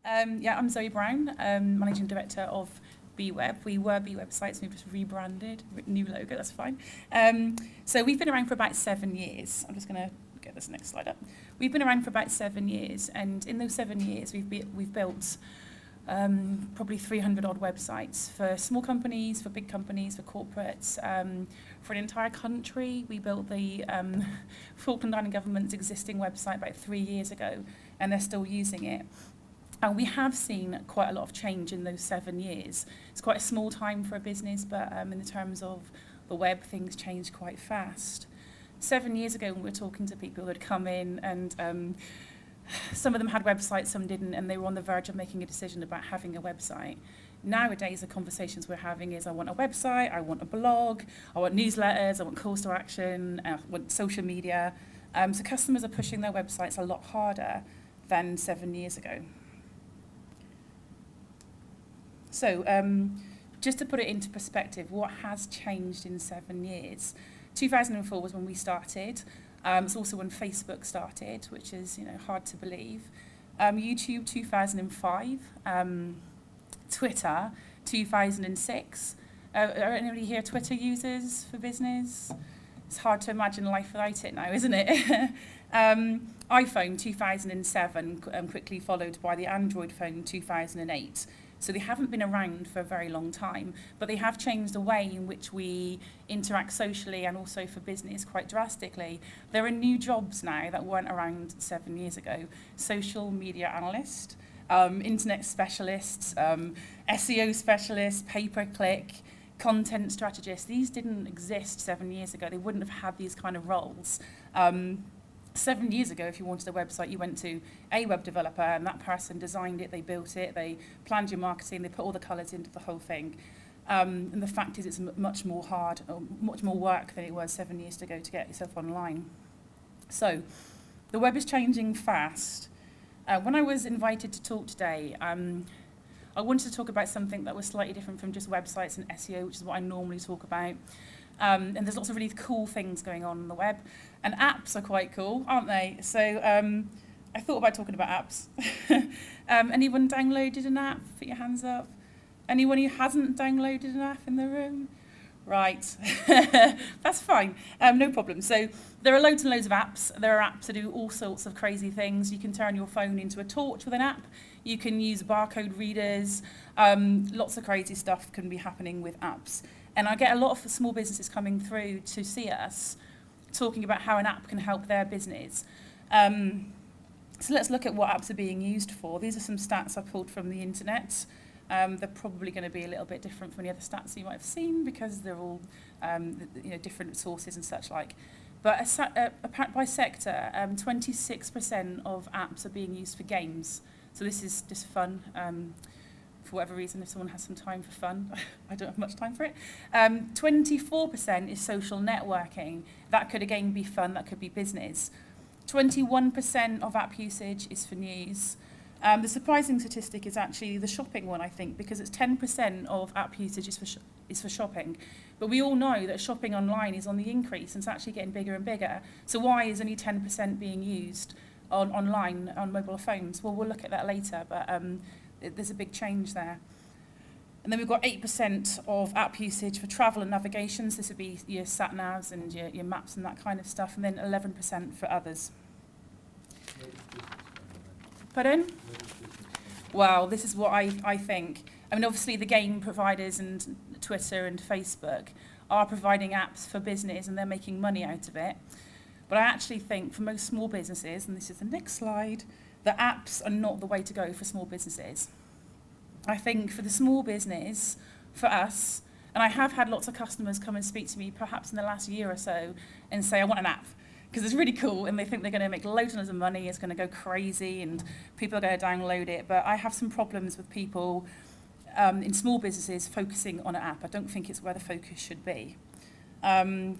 Yeah, I'm Zoe Brown, Managing Director of BWeb. We were B Websites, we've just rebranded, new logo, that's fine. So we've been around for about 7 years. I'm just going to get this next slide up. We've been around for about 7 years, and in those 7 years, we've built probably 300 odd websites for small companies, for big companies, for corporates, for an entire country. We built the Falkland Island government's existing website about 3 years ago, and they're still using it. And we have seen quite a lot of change in those 7 years. It's quite a small time for a business, but in the terms of the web, things changed quite fast. 7 years ago, when we were talking to people who had come in, and some of them had websites, some didn't, and they were on the verge of making a decision about having a website. Nowadays, the conversations we're having is, I want a website, I want a blog, I want newsletters, I want calls to action, I want social media. So customers are pushing their websites a lot harder than 7 years ago. So just to put it into perspective, what has changed in 7 years? 2004 was when we started. It's also when Facebook started, which is hard to believe. YouTube 2005, Twitter 2006. Are anybody here Twitter users for business? It's hard to imagine life without it now, isn't it? iPhone 2007, quickly followed by the Android phone 2008. So they haven't been around for a very long time, but they have changed the way in which we interact socially and also for business quite drastically. There are new jobs now that weren't around 7 years ago. Social media analyst, internet specialists, SEO specialists, pay-per-click, content strategists. These didn't exist 7 years ago. They wouldn't have had these kind of roles. 7 years ago, if you wanted a website, you went to a web developer, and that person designed it, they built it, they planned your marketing, they put all the colours into the whole thing. And the fact is, it's much more hard, or much more work than it was 7 years ago to get yourself online. So the web is changing fast. When I was invited to talk today, I wanted to talk about something that was slightly different from just websites and SEO, which is what I normally talk about. And there's lots of really cool things going on the web. And apps are quite cool, aren't they? So I thought about talking about apps. Anyone downloaded an app? Put your hands up. Anyone who hasn't downloaded an app in the room? Right, that's fine, no problem. So there are loads and loads of apps. There are apps that do all sorts of crazy things. You can turn your phone into a torch with an app. You can use barcode readers. Lots of crazy stuff can be happening with apps. And I get a lot of small businesses coming through to see us talking about how an app can help their business. So let's look at what apps are being used for. These are some stats I pulled from the internet. They're probably going to be a little bit different from any other stats you might have seen because they're all different sources and such like. But by sector, 26% of apps are being used for games. So this is just fun. For whatever reason, if someone has some time for fun, I don't have much time for it. 24% is social networking. That could again be fun, that could be business. 21% of app usage is for news. The surprising statistic is actually the shopping one, I think, because it's 10% of app usage is for shopping. But we all know that shopping online is on the increase and it's actually getting bigger and bigger. So why is only 10% being used online on mobile phones? Well, we'll look at that later, but there's a big change there. And then we've got 8% of app usage for travel and navigations. This would be your sat-navs and your maps and that kind of stuff. And then 11% for others. Pardon? Well, this is what I think. I mean, obviously the game providers and Twitter and Facebook are providing apps for business and they're making money out of it. But I actually think for most small businesses, and this is the next slide, that apps are not the way to go for small businesses. I think for the small business, for us, and I have had lots of customers come and speak to me perhaps in the last year or so and say, I want an app, because it's really cool and they think they're going to make loads and loads of money, it's going to go crazy and people are going to download it. But I have some problems with people in small businesses focusing on an app. I don't think it's where the focus should be. The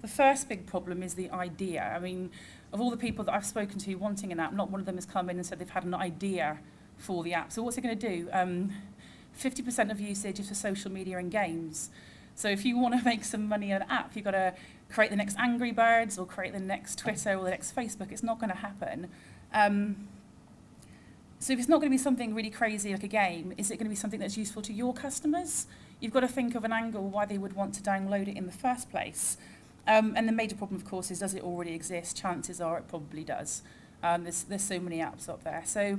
first big problem is the idea. I mean, of all the people that I've spoken to wanting an app, not one of them has come in and said they've had an idea for the app. So what's it going to do? 50% of usage is for social media and games. So if you want to make some money on an app, you've got to create the next Angry Birds or create the next Twitter or the next Facebook. It's not going to happen. So if it's not going to be something really crazy like a game, is it going to be something that's useful to your customers? You've got to think of an angle why they would want to download it in the first place. And the major problem, of course, is does it already exist? Chances are it probably does. There's so many apps up there. So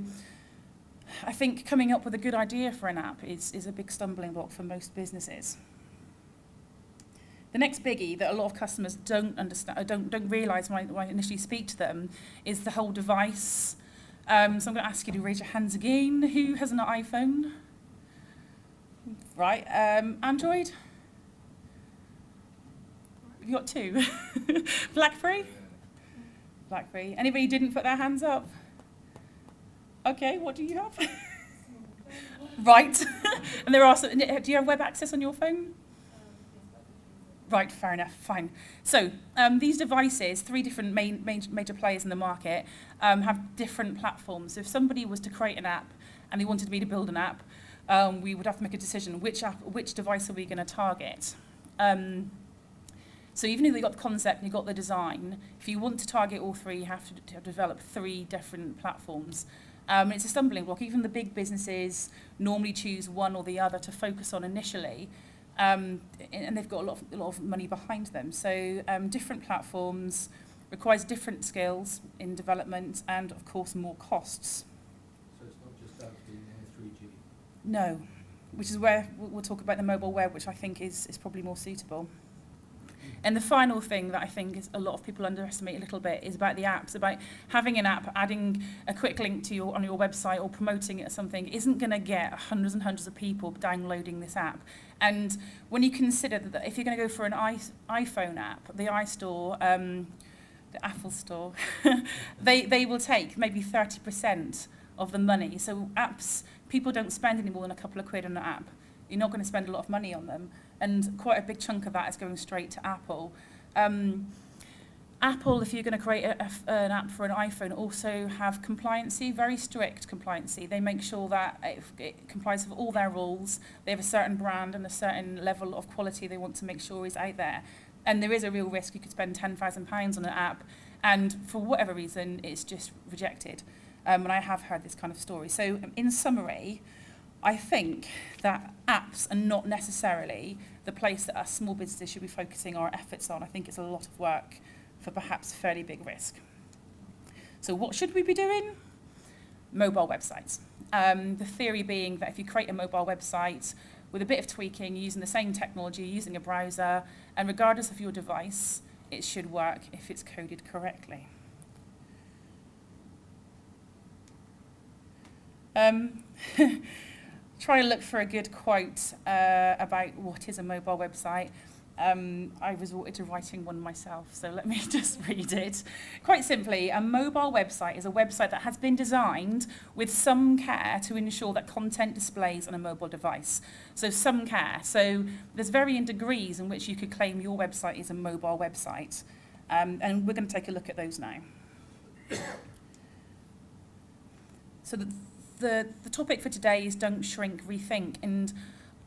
I think coming up with a good idea for an app is a big stumbling block for most businesses. The next biggie that a lot of customers don't understand, don't realise when I initially speak to them, is the whole device. So I'm going to ask you to raise your hands again. Who has an iPhone? Right. Android? Have you got two? BlackBerry? BlackBerry. Anybody didn't put their hands up? Okay, what do you have? Right. And there are some, do you have web access on your phone? Right, fair enough, fine. So these devices, three different major players in the market, have different platforms. So if somebody was to create an app and they wanted me to build an app, we would have to make a decision, which device are we going to target? So even if you've got the concept and you've got the design, if you want to target all three, you have to develop three different platforms. It's a stumbling block. Even the big businesses normally choose one or the other to focus on initially. And they've got a lot of money behind them. So different platforms requires different skills in development and, of course, more costs. So it's not just about being 3G? No, which is where we'll talk about the mobile web, which I think is probably more suitable. And the final thing that I think is a lot of people underestimate a little bit is about the apps, about having an app, adding a quick link to on your website or promoting it or something isn't going to get hundreds and hundreds of people downloading this app. And when you consider that if you're going to go for an iPhone app, the iStore, the Apple Store, they will take maybe 30% of the money. So apps, people don't spend any more than a couple of quid on an app. You're not going to spend a lot of money on them. And quite a big chunk of that is going straight to Apple. Apple, if you're going to create an app for an iPhone, also have compliancy, very strict compliancy. They make sure that it complies with all their rules. They have a certain brand and a certain level of quality they want to make sure is out there. And there is a real risk you could spend £10,000 on an app, and for whatever reason, it's just rejected. And I have heard this kind of story. So in summary, I think that apps are not necessarily the place that us small businesses should be focusing our efforts on. I think it's a lot of work for perhaps fairly big risk. So what should we be doing? Mobile websites. The theory being that if you create a mobile website with a bit of tweaking, using the same technology, using a browser, and regardless of your device, it should work if it's coded correctly. Try to look for a good quote about what is a mobile website. I resorted to writing one myself, so let me just read it. Quite simply, a mobile website is a website that has been designed with some care to ensure that content displays on a mobile device. So some care. So there's varying degrees in which you could claim your website is a mobile website. And we're going to take a look at those now. So the topic for today is don't shrink, rethink. And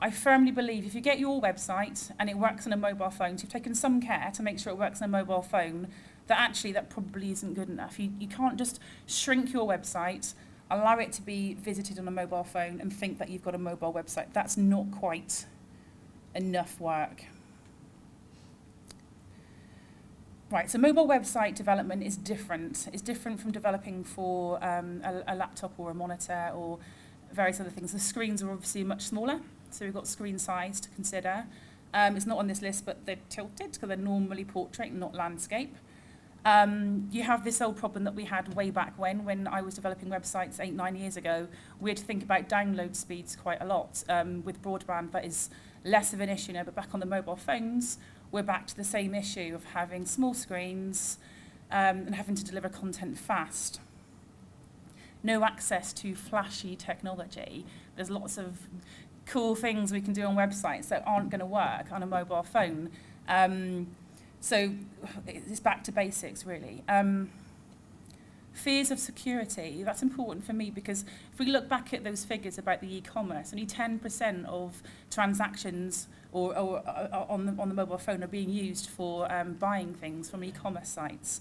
I firmly believe if you get your website and it works on a mobile phone, so you've taken some care to make sure it works on a mobile phone, that probably isn't good enough. You can't just shrink your website, allow it to be visited on a mobile phone and think that you've got a mobile website. That's not quite enough work. Right, so mobile website development is different. It's different from developing for a laptop or a monitor or various other things. The screens are obviously much smaller, so we've got screen size to consider. It's not on this list, but they're tilted because they're normally portrait, not landscape. You have this old problem that we had way back when I was developing websites 8-9 years ago. We had to think about download speeds quite a lot. With broadband, that is less of an issue now, but back on the mobile phones, we're back to the same issue of having small screens and having to deliver content fast. No access to flashy technology. There's lots of cool things we can do on websites that aren't going to work on a mobile phone. So it's back to basics, really. Fears of security, that's important for me because if we look back at those figures about the e-commerce, only 10% of transactions or on the mobile phone are being used for buying things from e-commerce sites.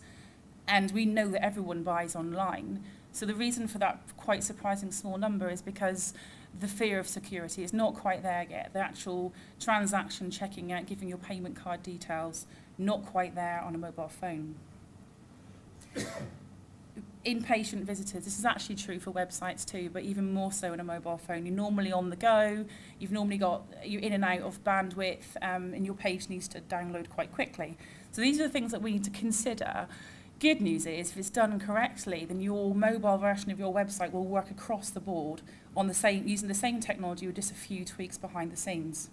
And we know that everyone buys online. So the reason for that quite surprising small number is because the fear of security is not quite there yet. The actual transaction checking out, giving your payment card details, not quite there on a mobile phone. Inpatient visitors, this is actually true for websites too, but even more so on a mobile phone. You're normally on the go, you're in and out of bandwidth, and your page needs to download quite quickly. So these are the things that we need to consider. Good news is, if it's done correctly, then your mobile version of your website will work across the board on using the same technology with just a few tweaks behind the scenes.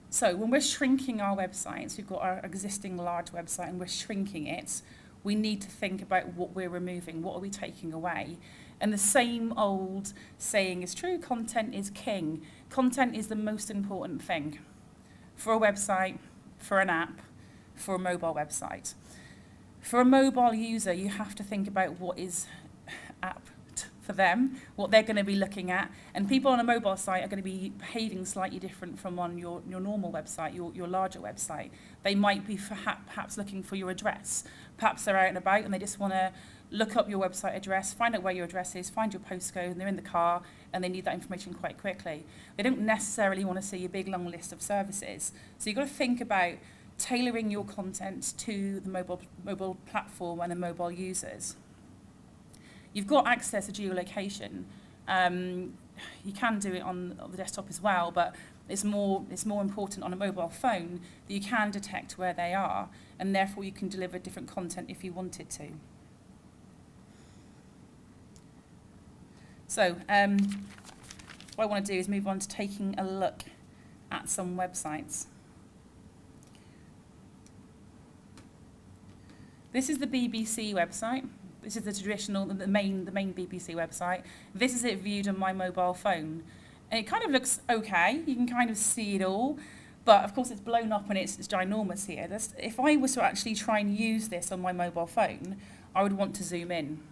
So when we're shrinking our websites, we've got our existing large website and we're shrinking it, we need to think about what we're removing, what are we taking away. And the same old saying is true, content is king. Content is the most important thing for a website, for an app, for a mobile website. For a mobile user, you have to think about what is apt for them, what they're going to be looking at. And people on a mobile site are going to be behaving slightly different from on your normal website, your larger website. They might be perhaps looking for your address. Perhaps they're out and about and they just want to look up your website address, find out where your address is, find your postcode, and they're in the car and they need that information quite quickly. They don't necessarily want to see a big long list of services. So you've got to think about tailoring your content to the mobile platform and the mobile users. You've got access to geolocation. You can do it on the desktop as well, but it's more important on a mobile phone that you can detect where they are, and therefore you can deliver different content if you wanted to. So what I want to do is move on to taking a look at some websites. This is the BBC website. This is the traditional, the main BBC website. This is it viewed on my mobile phone. And it kind of looks okay. You can kind of see it all. But of course it's blown up and it's ginormous here. If I was to actually try and use this on my mobile phone, I would want to zoom in.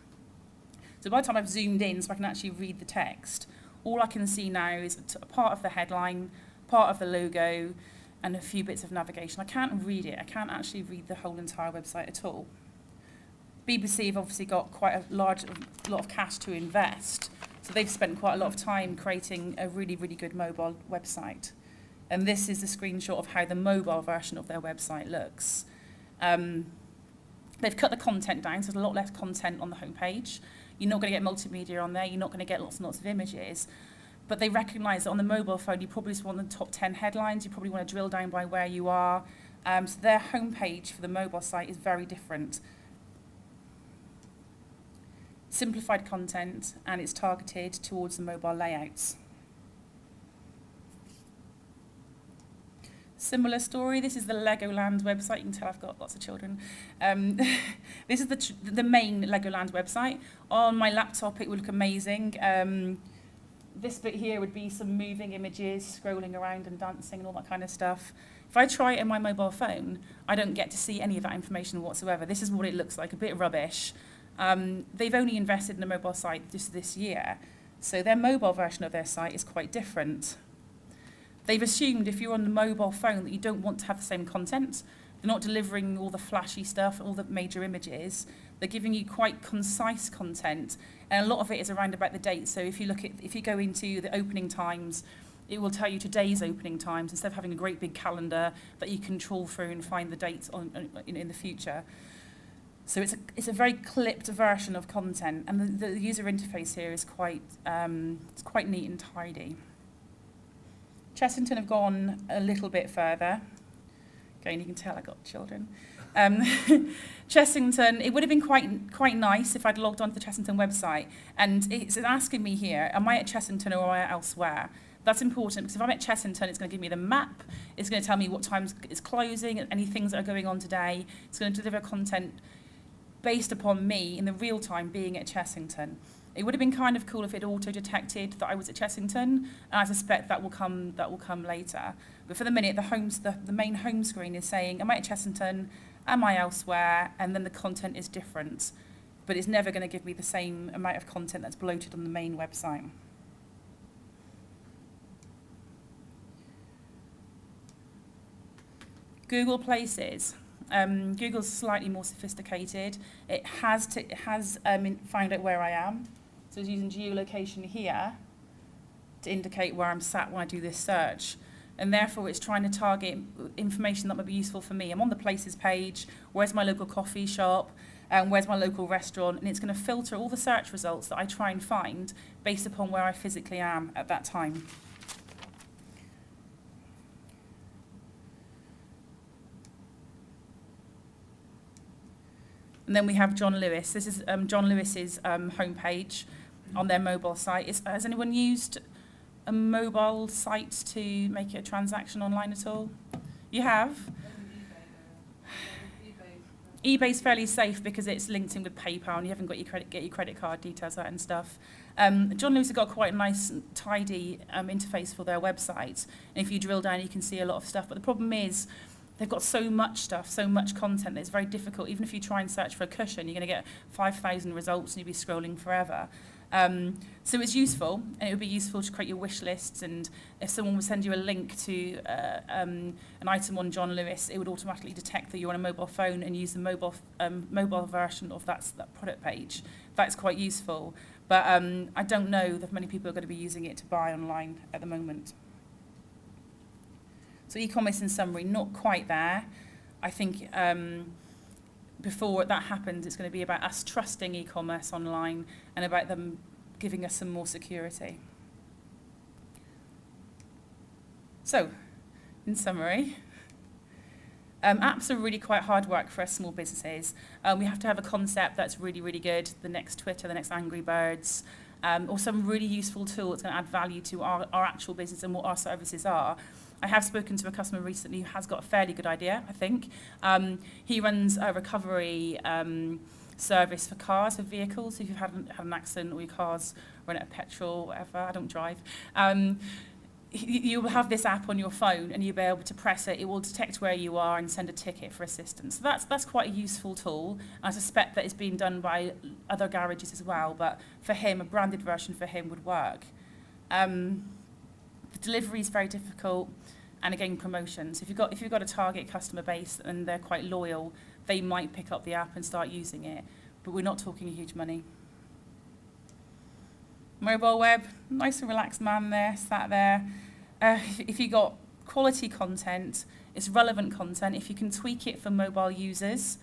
So by the time I've zoomed in so I can actually read the text, all I can see now is a part of the headline, part of the logo, and a few bits of navigation. I can't read it. I can't actually read the whole entire website at all. BBC have obviously got quite a lot of cash to invest, so they've spent quite a lot of time creating a really, really good mobile website. And this is a screenshot of how the mobile version of their website looks. They've cut the content down, so there's a lot less content on the homepage. You're not going to get multimedia on there. You're not going to get lots and lots of images. But they recognise that on the mobile phone, you probably just want the top 10 headlines. You probably want to drill down by where you are. So their homepage for the mobile site is very different. Simplified content, and it's targeted towards the mobile layouts. Similar story, this is the Legoland website. You can tell I've got lots of children. This is the main Legoland website. On my laptop it would look amazing. This bit here would be some moving images, scrolling around and dancing and all that kind of stuff. If I try it on my mobile phone, I don't get to see any of that information whatsoever. This is what it looks like, a bit rubbish. They've only invested in a mobile site just this year, so their mobile version of their site is quite different. They've assumed if you're on the mobile phone that you don't want to have the same content. They're not delivering all the flashy stuff, all the major images. They're giving you quite concise content, and a lot of it is around about the date. So if you go into the opening times, it will tell you today's opening times instead of having a great big calendar that you can trawl through and find the dates in the future. So it's a very clipped version of content, and the user interface here is quite neat and tidy. Chessington have gone a little bit further. Again, you can tell I got children. Chessington, it would have been quite nice if I'd logged on to the Chessington website, and it's asking me here, am I at Chessington or am I elsewhere? That's important because if I'm at Chessington, it's going to give me the map. It's going to tell me what time it's closing, any things that are going on today. It's going to deliver content based upon me in the real time being at Chessington. It would have been kind of cool if it auto-detected that I was at Chessington, and I suspect that will come later. But for the minute, the main home screen is saying, am I at Chessington? Am I elsewhere? And then the content is different. But it's never going to give me the same amount of content that's bloated on the main website. Google Places. Google's slightly more sophisticated. It has found out where I am. So it's using geolocation here to indicate where I'm sat when I do this search. And therefore it's trying to target information that might be useful for me. I'm on the Places page. Where's my local coffee shop? Where's my local restaurant? And it's going to filter all the search results that I try and find based upon where I physically am at that time. And then we have John Lewis. This is John Lewis's homepage on their mobile site. Has anyone used a mobile site to make a transaction online at all? You have? eBay's fairly safe because it's linked in with PayPal and you haven't got get your credit card details out and stuff. John Lewis has got quite a nice, tidy interface for their website. And if you drill down, you can see a lot of stuff. But the problem is they've got so much stuff, so much content that it's very difficult. Even if you try and search for a cushion, you're going to get 5,000 results and you'll be scrolling forever. So it's useful, and it would be useful to create your wish lists, and if someone would send you a link to an item on John Lewis, it would automatically detect that you're on a mobile phone and use the mobile version of that product page. That's quite useful, but I don't know that many people are going to be using it to buy online at the moment. So e-commerce in summary, not quite there. I think before that happens, it's going to be about us trusting e-commerce online and about them giving us some more security. So, in summary, apps are really quite hard work for us small businesses. We have to have a concept that's really, really good, the next Twitter, the next Angry Birds, or some really useful tool that's going to add value to our actual business and what our services are. I have spoken to a customer recently who has got a fairly good idea, I think. He runs a recovery service for cars, for vehicles. If you've had an accident or your car's run out of petrol, whatever, I don't drive. You will have this app on your phone and you'll be able to press it. It will detect where you are and send a ticket for assistance. So that's quite a useful tool. I suspect that it's being done by other garages as well, but for him, a branded version for him would work. The delivery is very difficult, and again, promotions. If you've got a target customer base and they're quite loyal, they might pick up the app and start using it, but we're not talking huge money. Mobile web, nice and relaxed man there, sat there. If you got quality content, it's relevant content. If you can tweak it for mobile users,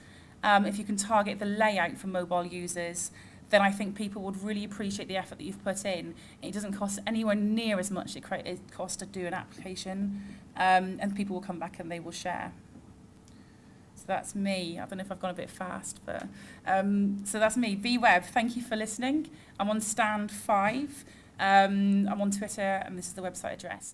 if you can target the layout for mobile users, then I think people would really appreciate the effort that you've put in. It doesn't cost anywhere near as much it costs to do an application, and people will come back and they will share. So that's me. I don't know if I've gone a bit fast, but so that's me. VWeb, thank you for listening. I'm on stand 5. I'm on Twitter, and this is the website address.